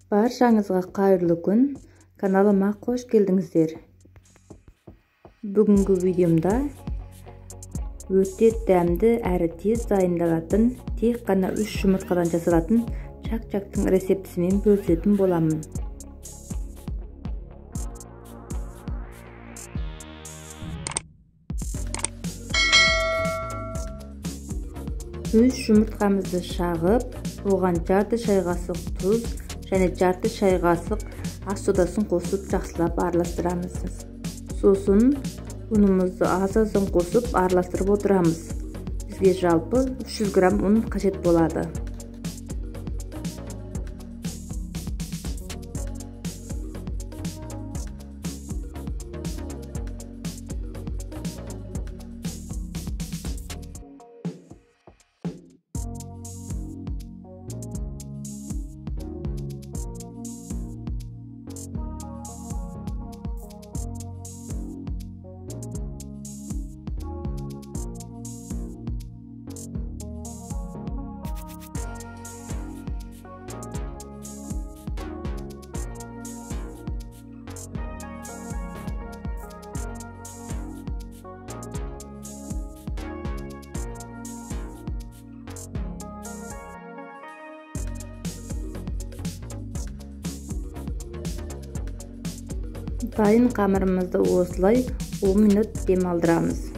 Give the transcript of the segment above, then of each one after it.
Barşаңызға қайырлы күн, каналыма қош келдіңіздер. Бүгінгі видеомда өте дәмді әрі тез дайындалатын, тек қана 3 жұмыртқадан жасалатын чак-чактың рецептісімен бөлісетін боламын. Үш жұмыртқамызды шағып, оған жарты шай қасық тұз және жарты шай қасық ас содасын қосып жақсылап араластырамыз. Сосын ұнымызды аз-аздан қосып араластырып отырамыз. Бізге жалпы 300 грамм ұн қажет болады. Дайын қамырымызды осылай 10 минут демалдырамыз.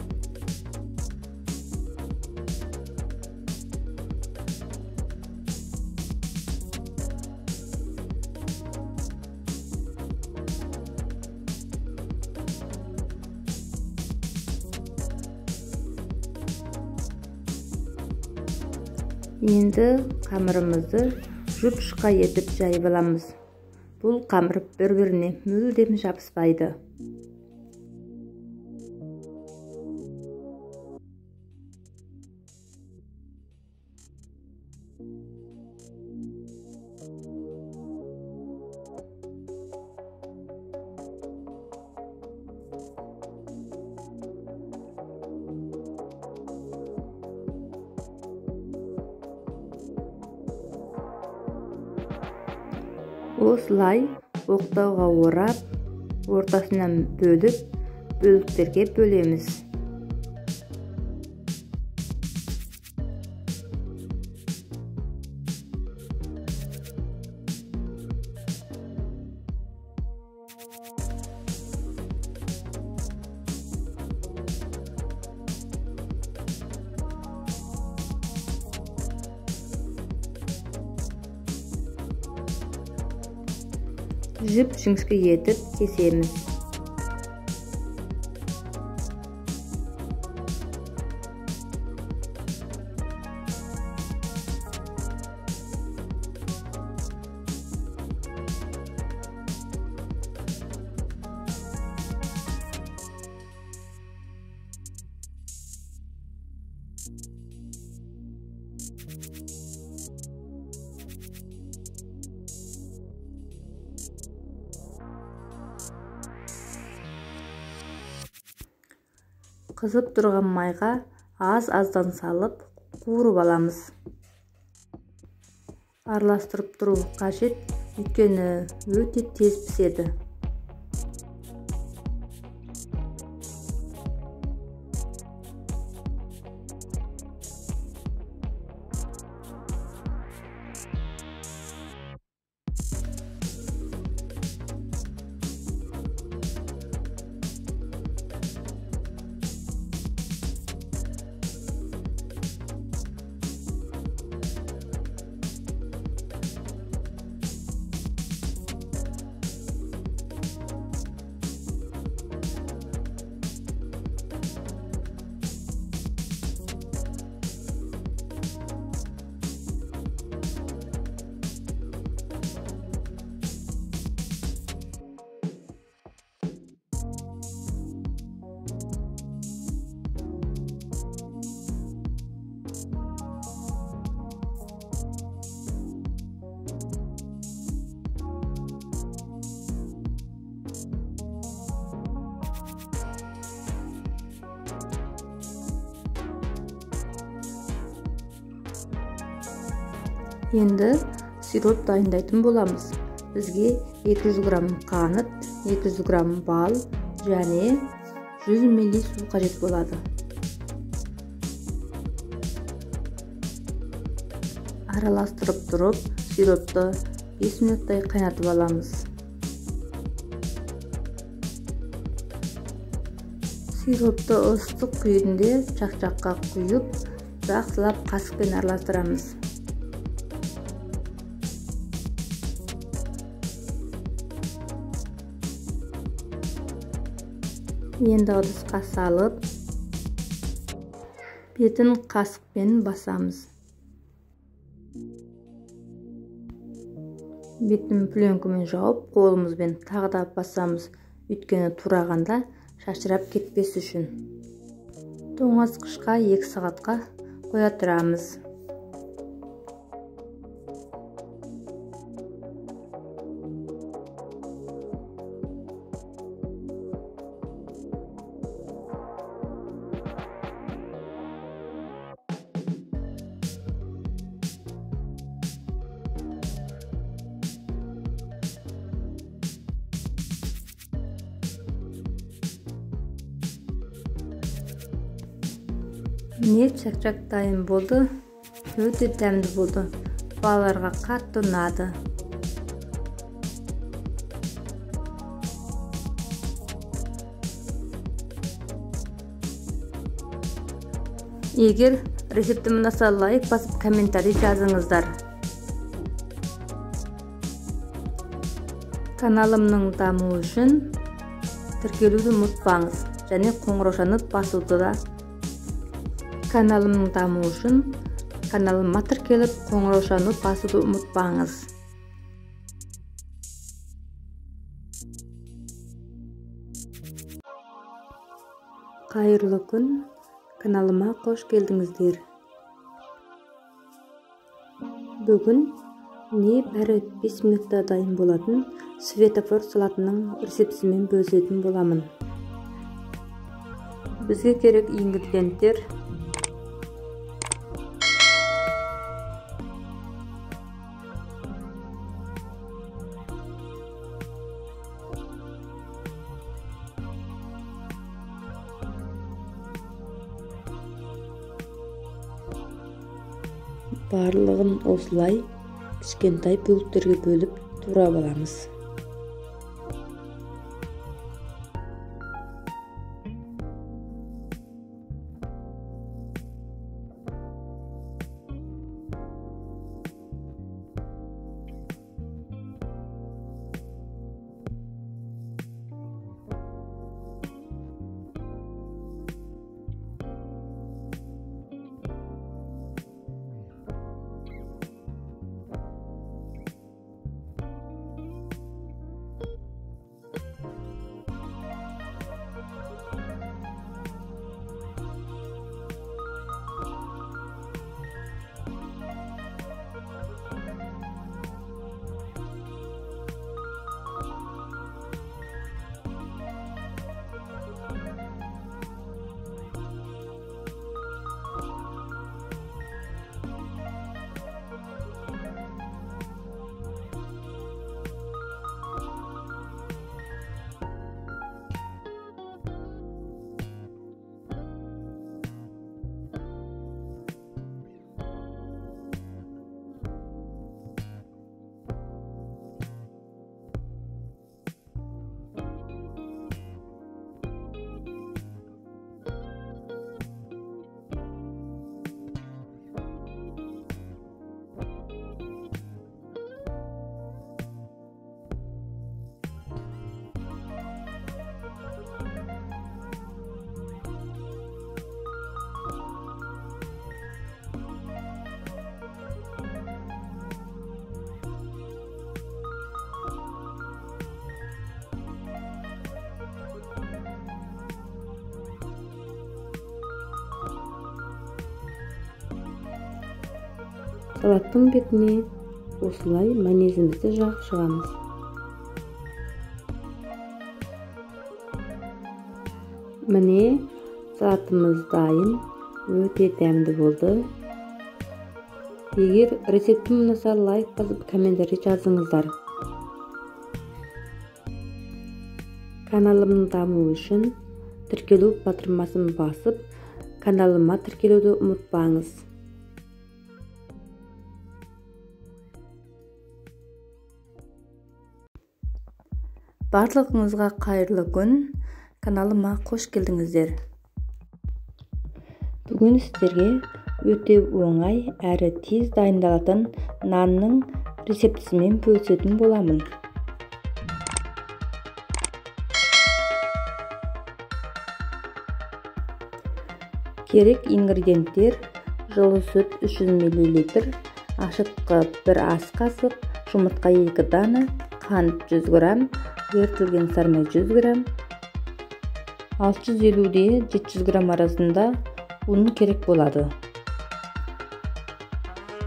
Енді қамырымызды жұп-жұқа етіп жайып аламыз. Бұл қамыр бір-біріне мүлдем жабыспайды. Осылай оқтауға орап, ортасынан бөліп, бөліктерге бөлеміз. Жіп-жіңішке етіп кесеміз. Қызып тұрған майға аз-аздан салып, қуырып аламыз. Араластырып тұру қажет, өйткені өте тез піседі. Енді сироп дайындайтын боламыз. бізге 200 грамм қант, 200 грамм бал және 100 мл су қажет болады. Араластырып тұрып, сиропты 5 минуттай қайнатып аламыз. Сиропты ыстық күйінде чақчаққа құйып, жақсылап қасықпен араластырамыз. Енді ыдысқа салып, бетін қасықпен басамыз. Бетін пленкамен жауып, қолымызбен тағы да басамыз, өйткені турағанда шашырап кетпес үшін. Тоңазытқышқа 2 сағатқа қоя тұрамыз. Міне чак-чак дайын болды. Өте дәмді болды. Балаларға қатты ұнады. Егер рецептім ұнаса, лайк басып, комментарий жазыңыздар. Каналымның дамуы үшін тіркелуді ұмытпаңыз және қоңыраушаны басуды да. Каналымның дамуы үшін каналыма тіркеліп, қоңыраушаны басуды ұмытпаңыз. Қайырлы күн, каналыма қош келдіңіздер. Бүгін небәрі 5 минутта дайын болатын светофор салатының рецептісімен бөлісетін боламын. Бізге керек ингредиенттер: барлығын осылай кішкентай бөліктерге бөліп турап аламыз. Салаттың бетіне осылай майонезімізді жағып шығамыз. Міне салатымыз дайын, өте дәмді болды. Егер рецептім ұнаса, лайк басып, комментарий жазыңыздар. Kanalımның дамуы үшін тіркелу батырмасын басып, каналыма тіркелуді ұмытпаңыз. Барлығыңызға қайырлы күн, каналыма қош келдіңіздер. Бүгін сіздерге өте оңай әрі тез дайындалатын нанның рецептісімен бөлісетін боламын. Керек ингредиенттер: жылы сүт 300 мл, ашытқы 1 ас қасық, жұмыртқа 2 дана, қант 100 грамм, ерітілген сармай 100 грамм, 650-700 грамм арасында ұн керек болады.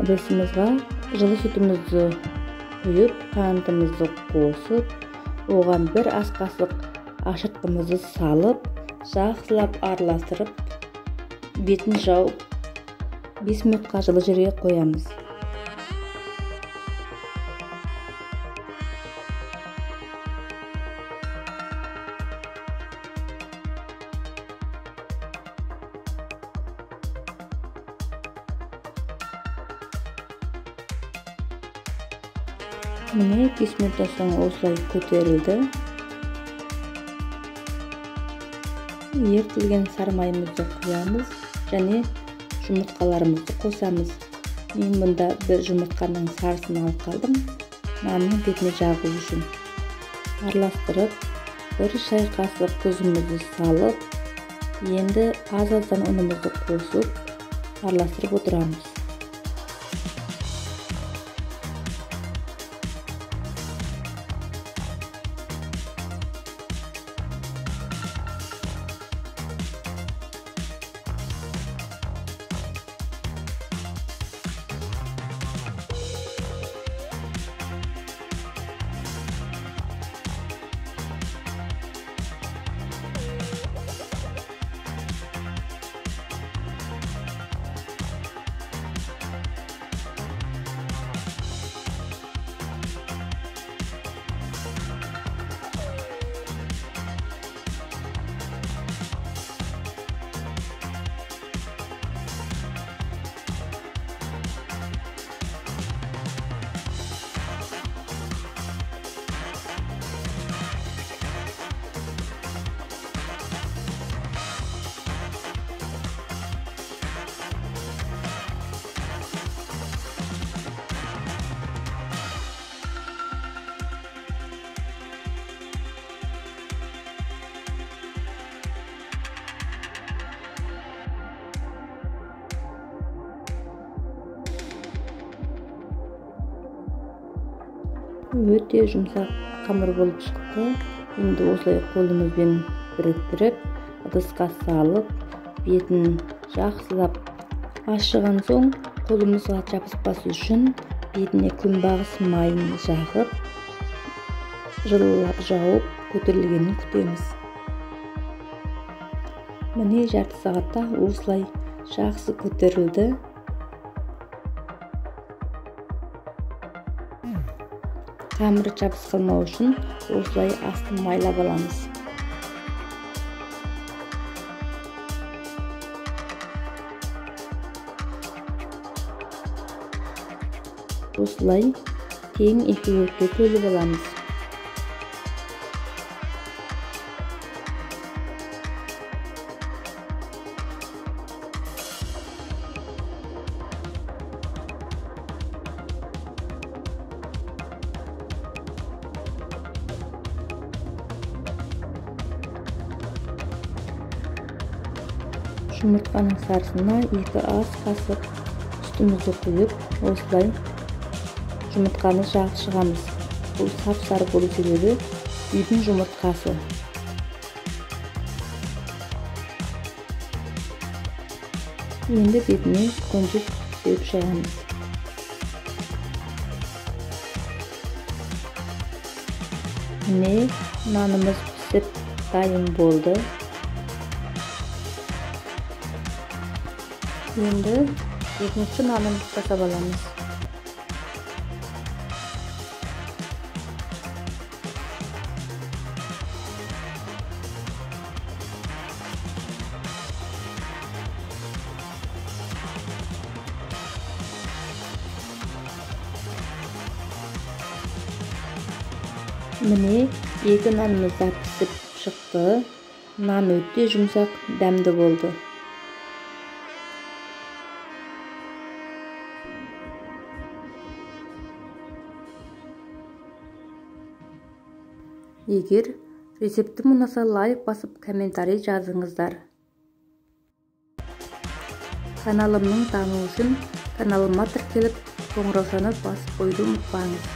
Ыдысымызға жылы сүтімізді құйып, қантымызды қосып, оған 1 ас қасық ашытқымызды салып, жақсылап араластырып, бетін жауып 5 минутқа жылы жерге қоямыз. Міне 5 минуттан соң осылай көтерілді. Ерітілген сармайымызды құямыз және жұмыртқаларымызды қосамыз. Мен мұнда бір жұмыртқаның сарысын алып қалдым, нанның бетіне жағу үшін. Араластырып, 1 шай қасық тұзымызды салып, енді аз-аздан ұнымызды қосып, араластырып отырамыз. Өте жұмсақ қамыр болып шықты. Енді осылай қолымызбен біріктіріп, ыдысқа салып, бетін жақсылап ашыған соң, қолымызға жабыспас үшін бетіне күнбағыс майын жағып, жылылап жауып, көтерілгенін күтеміз. Міне жарты сағатта осылай жақсы көтерілді. Қамыр жабыс қалмау үшін осылай астын майлап аламыз. Осылай тең 2 бөлікке бөліп аламыз. Жұмыртқаның сарысына 2 ас қасық сүтімізді құйып, осылай жұмыртқаны жағып шығамыз. Бұл сап-сары болу себебі үйдің жұмыртқасы. Енді бетіне көңжек сеуіп жағамыз. Міне нанымыз пісіп дайын болды. Енді екінші нанымызды жасап аламыз. Mine екі nanımыз da pісіп шықты. Нан өте жұмсақ, дәмді болды. Егер рецептім ұнаса, лайк басып, комментарий жазыңыздар. Каналымның тануы үшін каналыма тіркеліп, қоңыраусаны басып қоюды ұмытпаңыз.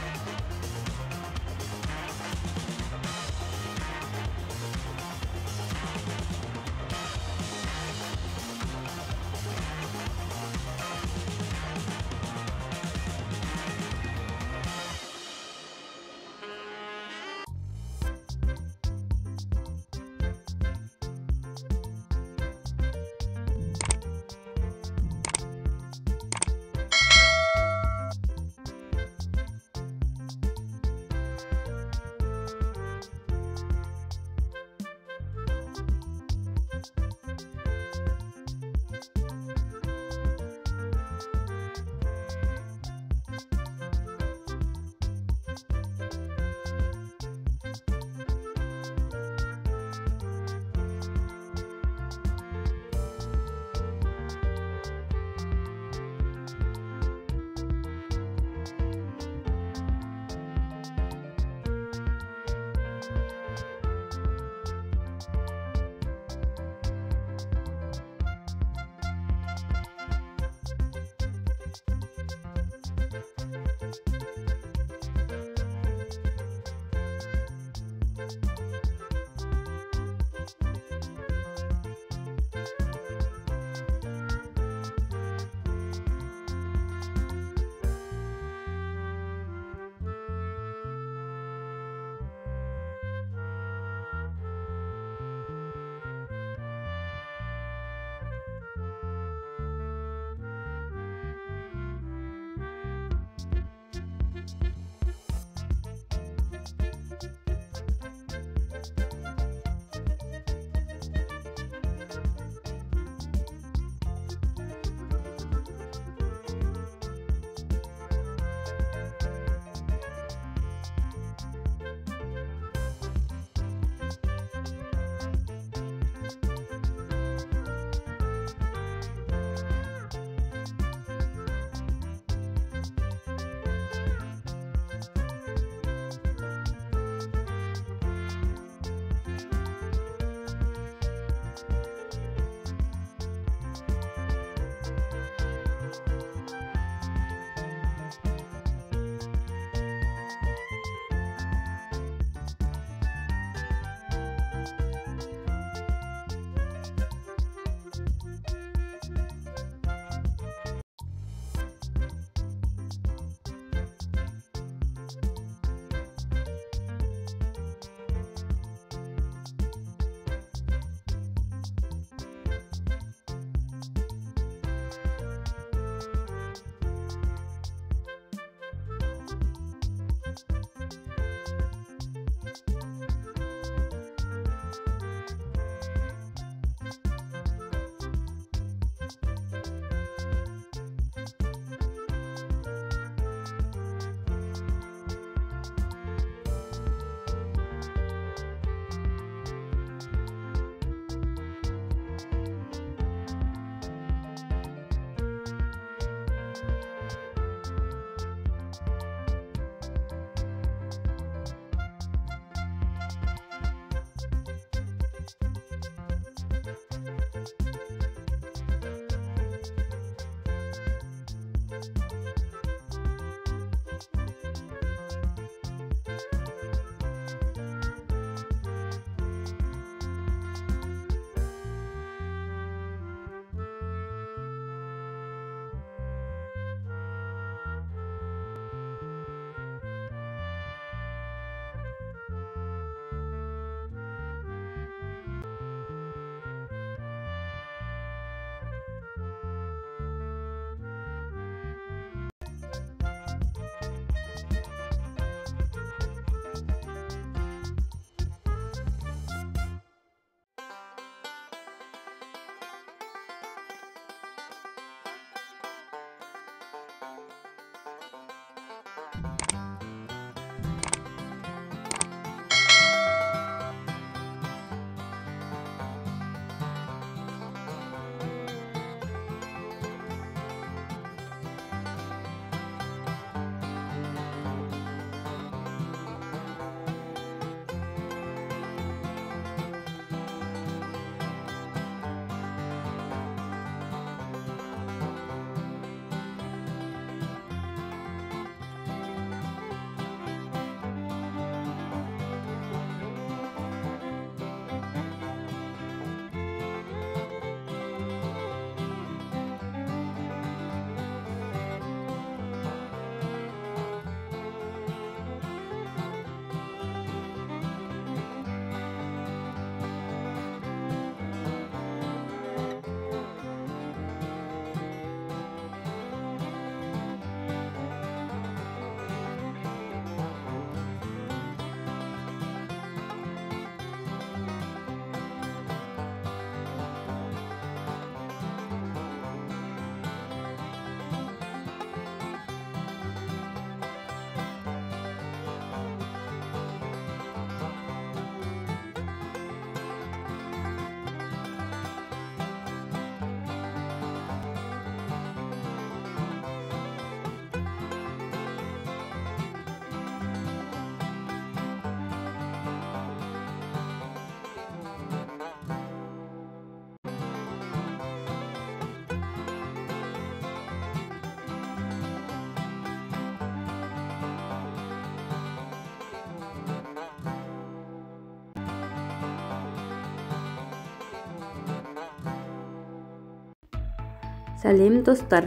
Сәлем достар,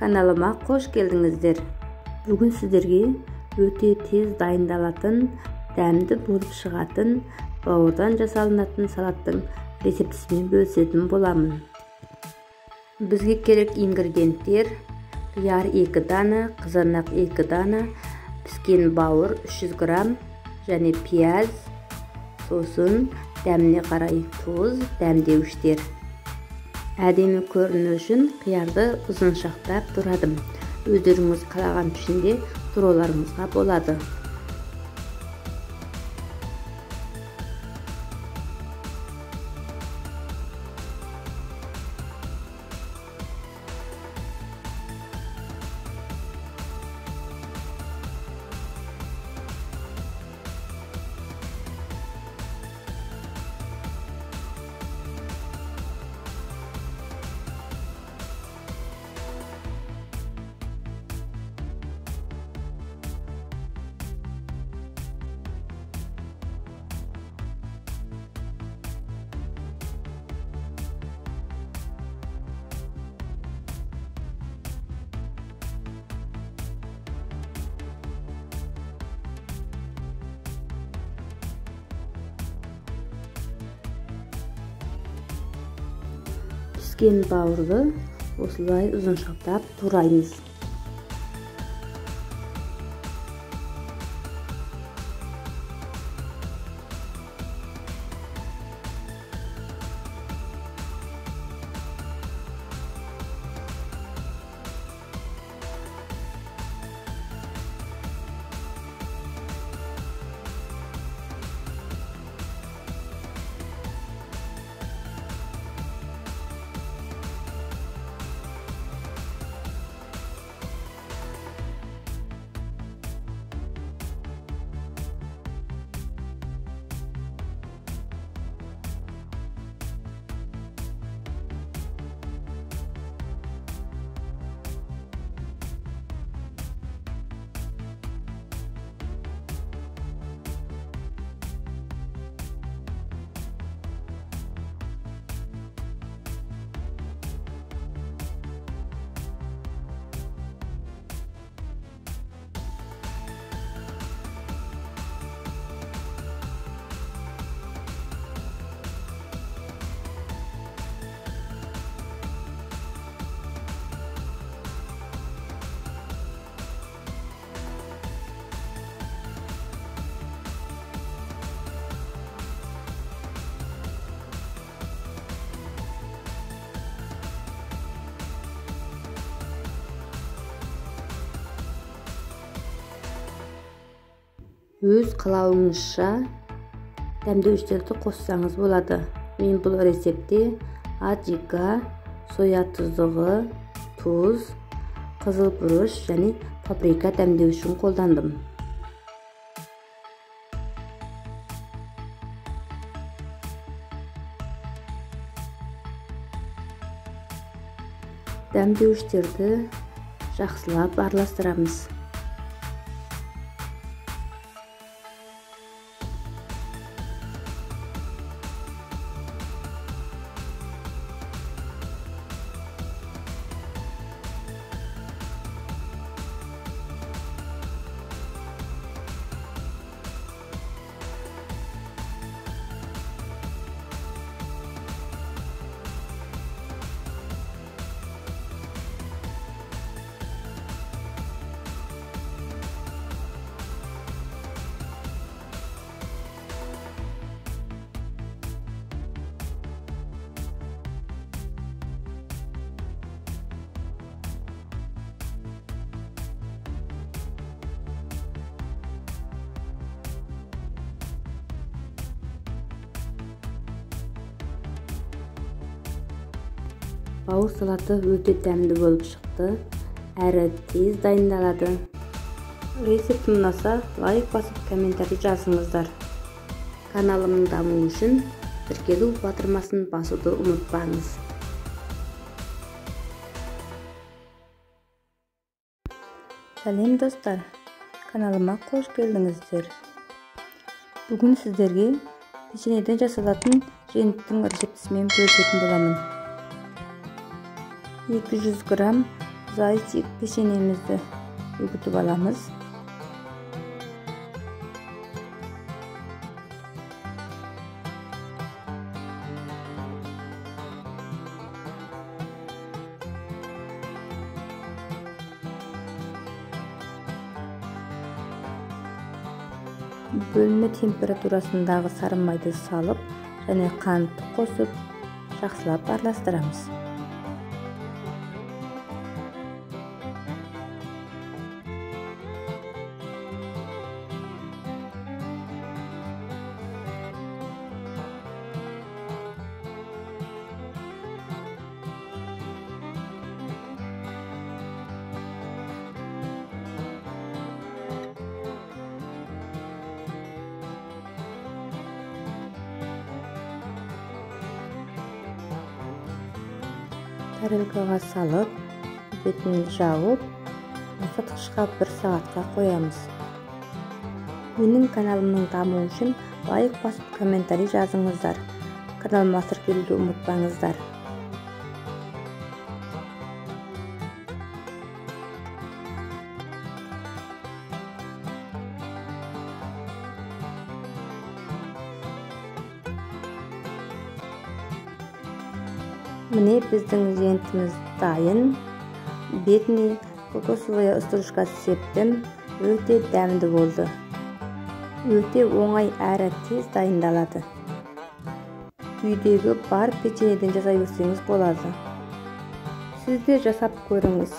каналыма қош келдіңіздер. Бүгін сіздерге өте тез дайындалатын, дәмді болып шығатын, бауырдан жасалынатын салаттың рецептісімен бөлісетін боламын. Бізге керек ингредиенттер: қияр 2 дана, қызанақ 2 дана, піскен бауыр 300 грамм және пияз, сосын дәміне қарай тұз, дәмдеуіштер. Әдемі көріну үшін қиярды ұзыншақтап турадым. Өздеріңіз қалаған пішінде тураларыңызға болады. Піскен бауырды осылай ұзыншақтап тураймыз. Өз қалауыңызша дәмдеуіштерді қоссаңыз болады. Мен бұл рецепте аджика, соя тұздығы, тұз, қызыл бұрыш және паприка дәмдеуішін қолдандым. Дәмдеуіштерді жақсылап араластырамыз. Бауыр салаты өте дәмді болып шықты, әрі тез дайындалады. Рецептім ұнаса, лайк басып, комментарий жазыңыздар. Каналымның дамуы үшін тіркелу батырмасын басуды ұмытпаңыз. Сәлем достар, каналыма қош келдіңіздер. Бүгін сіздерге печеньеден жасалатын жемістің рецептісімен бөлісетін боламын. 200 gram zayçik печеньемizді үгітіп аламыз. Бөлме температурасындағы сары майды салып, және қантты қосып, жақсылап араластырамыз. Тарелкаға салып, бетін жауып, мұздатқышқа 1 сағатқа қоямыз. Менің каналымның дамуы үшін лайк басып, комментарий жазыңыздар. Каналыма сыр келуді ұмытпаңыздар. Міне біздің жентіміз дайын. Бетіне кокосовая стружка септім. Өте дәмді болды. Өте оңай әрі тез дайындалады. Үйдегі бар печеньеден жасай берсеңіз болады. Сіз де жасап көріңіз.